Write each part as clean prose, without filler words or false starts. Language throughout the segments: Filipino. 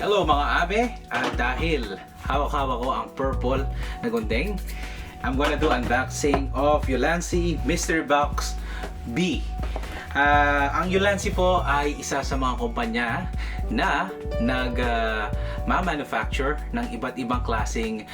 Hello mga abe, at dahil hawak-hawak ko ang purple na gundeng, I'm gonna do unboxing of Ulanzi Mystery Box B. Ang Ulanzi po ay isa sa mga kumpanya na manufacture ng iba't ibang klaseng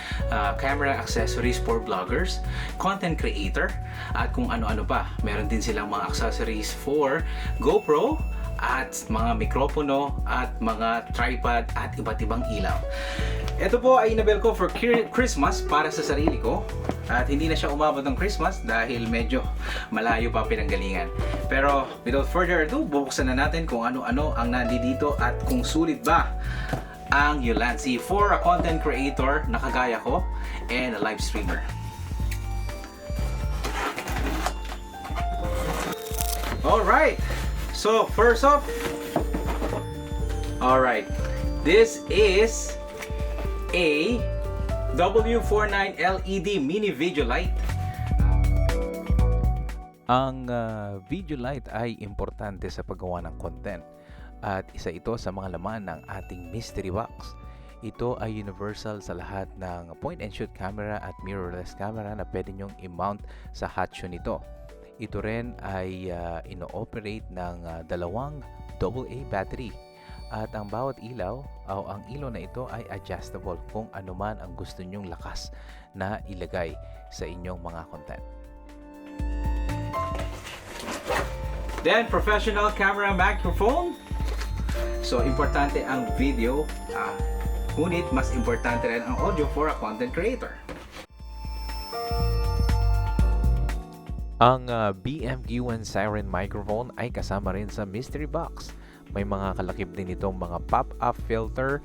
camera accessories for vloggers, content creator, at kung ano-ano pa. Meron din silang mga accessories for GoPro, at mga mikropono, at mga tripod, at iba't ibang ilaw. Ito po ay inabel ko for Christmas para sa sarili ko, at hindi na siya umabot ng Christmas dahil medyo malayo pa pinanggalingan. Pero without further ado, bubuksan na natin kung ano-ano ang nandito at kung sulit ba ang Ulanzi for a content creator na kagaya ko and a live streamer. Alright! So, first off, alright, this is a W49 LED mini video light. Ang video light ay importante sa paggawa ng content at isa ito sa mga laman ng ating mystery box. Ito ay universal sa lahat ng point and shoot camera at mirrorless camera na pwede nyong i-mount sa hatch nito. Ito rin ay ino-operate ng dalawang AA battery at ang bawat ilaw o ang ilaw na ito ay adjustable kung ano man ang gusto nyong lakas na ilagay sa inyong mga content. Then, professional camera microphone. So, importante ang video, ngunit mas importante rin ang audio for a content creator. Ang BMQ1 Siren microphone ay kasama rin sa mystery box. May mga kalakip din itong mga pop-up filter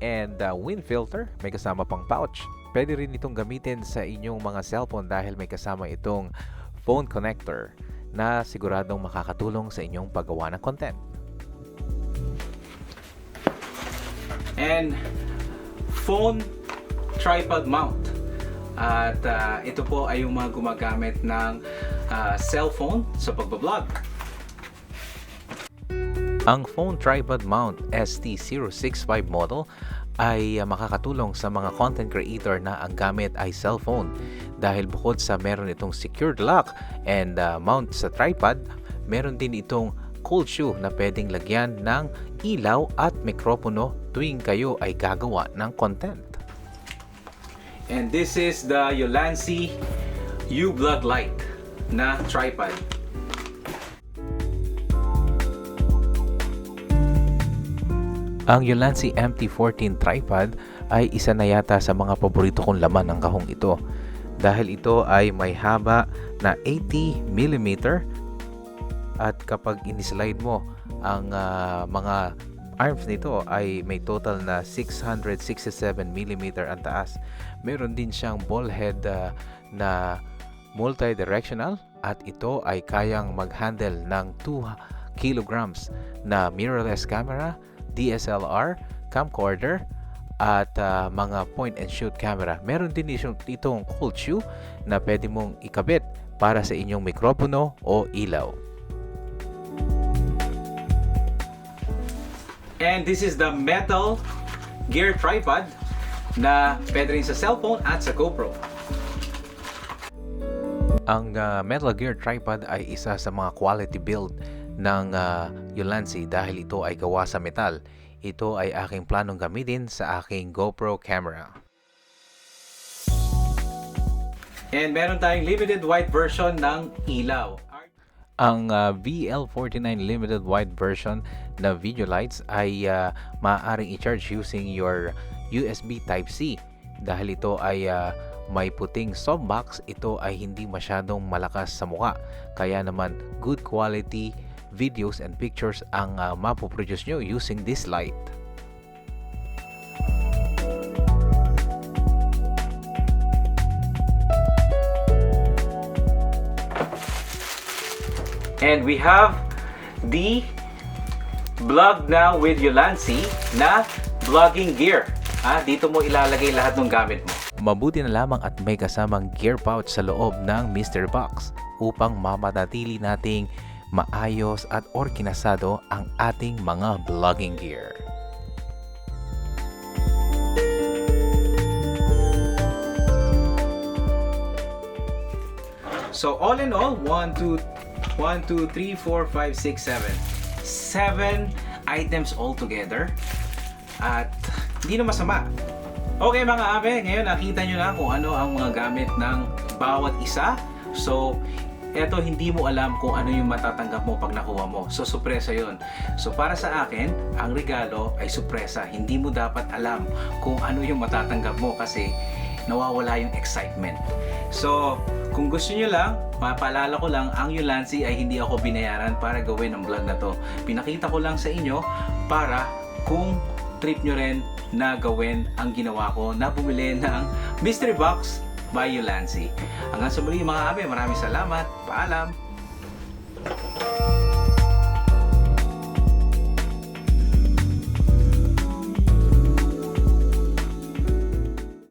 and wind filter. May kasama pang pouch. Pwede rin itong gamitin sa inyong mga cellphone dahil may kasama itong phone connector na siguradong makakatulong sa inyong paggawa ng content. And phone tripod mount. At ito po ay yung mga gumagamit ng cellphone sa pagbablog. Ang phone tripod mount ST065 model ay makakatulong sa mga content creator na ang gamit ay cellphone dahil bukod sa meron itong secured lock and mount sa tripod, meron din itong cold shoe na pwedeng lagyan ng ilaw at mikropono tuwing kayo ay gagawa ng content. And this is the Ulanzi U-Vlog Light na tripod. Ang Ulanzi MT14 tripod ay isa na yata sa mga paborito kong laman ng kahong ito dahil ito ay may haba na 80mm at kapag in-slide mo ang mga arms nito ay may total na 667mm ang taas. Meron din siyang ball head na multi-directional at ito ay kayang mag-handle ng 2 kilograms na mirrorless camera, DSLR, camcorder at mga point and shoot camera. Meron din itong cold shoe na pwede mong ikabit para sa inyong mikropono o ilaw. And this is the metal gear tripod na pwede rin sa cellphone at sa GoPro. Ang metal gear tripod ay isa sa mga quality build ng Ulanzi dahil ito ay gawa sa metal. Ito ay aking planong gamitin sa aking GoPro camera. And meron tayong limited white version ng ilaw. Ang VL49 limited white version na video lights ay maaaring i-charge using your USB Type-C. Dahil ito ay may puting softbox, ito ay hindi masyadong malakas sa mukha. Kaya naman good quality videos and pictures ang mapoproduce nyo using this light. And we have the Vlog Now with Ulanzi na vlogging gear. Dito mo ilalagay lahat ng gamit mo. Mabuti na lamang at may kasamang gear pouch sa loob ng mystery box upang mapanatili nating maayos at organisado ang ating mga vlogging gear. So all in all, 1, 2, 3, 4, 5, 6, 7. 7 items all together. At hindi na masama. Okay mga abe, ngayon nakita nyo na kung ano ang mga gamit ng bawat isa. So, eto hindi mo alam kung ano yung matatanggap mo pag nakuha mo. So, sorpresa yon. So, para sa akin, ang regalo ay sorpresa. Hindi mo dapat alam kung ano yung matatanggap mo kasi nawawala yung excitement. So, kung gusto nyo lang, papaalala ko lang, ang Ulanzi ay hindi ako binayaran para gawin ang vlog na to. Pinakita ko lang sa inyo para kung trip nyo rin na gawin ang ginawa ko na bumili ng mystery box by Ulanzi. Hanggang sa muli mga abe, maraming salamat. Paalam!